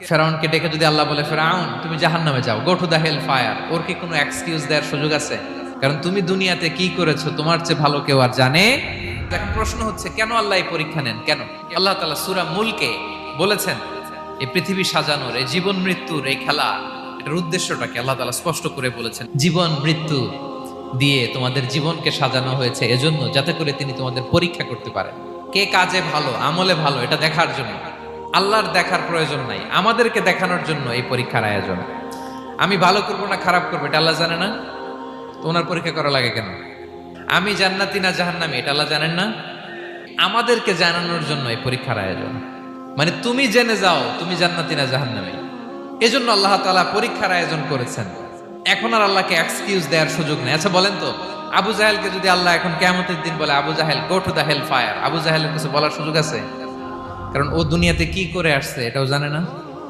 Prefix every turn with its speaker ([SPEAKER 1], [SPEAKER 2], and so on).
[SPEAKER 1] ফেরাউনকে ডেকে যদি আল্লাহ বলে, ফেরাউন তুমি জাহান্নামে যাও, go to the hell fire, ওর কি কোনো এক্সকিউজ দেওয়ার সুযোগ আছে? কারণ তুমি দুনিয়াতে কি করেছো তোমার চেয়ে ভালো কেউ আর জানে। এখন প্রশ্ন হচ্ছে, কেন আল্লাহ এই পরীক্ষা নেন? কেন আল্লাহ তাআলা সূরা মুলকে বলেছেন এই পৃথিবী সাজানোর, এই জীবন মৃত্যুর এই খেলা, এটার উদ্দেশ্যটাকে আল্লাহ তাআলা স্পষ্ট করে বলেছেন। জীবন মৃত্যু দিয়ে তোমাদের জীবনকে সাজানো হয়েছে এজন্য, যাতে করে তিনি তোমাদের পরীক্ষা করতে পারেন কে কাজে ভালো, আমলে ভালো, এটা দেখার জন্য। আল্লাহর দেখার প্রয়োজন নাই, আমাদেরকে দেখানোর জন্য এই পরীক্ষার আয়োজন। আমি ভালো করবো না খারাপ করবো এটা আল্লাহ জানে না? তো ওনার পরীক্ষা করা লাগে কেন? আমি জান্নাতি না জাহান্নামী এটা আল্লাহ জানেন না? আমাদেরকে জানানোর জন্য এই পরীক্ষার আয়োজন। মানে তুমি জেনে যাও তুমি জান্নাতি না জাহান্নামী, এজন্য আল্লাহ তাআলা পরীক্ষার আয়োজন করেছেন। এখন আর আল্লাহকে এক্সকিউজ দেওয়ার সুযোগ নেই। আচ্ছা বলেন তো, আবু জাহেলকে যদি আল্লাহ এখন কিয়ামতের দিন বলে, Abu Jahl go to the hell fire, আবু জাহেলের কিছু বলার সুযোগ আছে? কারণ ও দুনিয়াতে কি করে আসছে এটাও জানে না।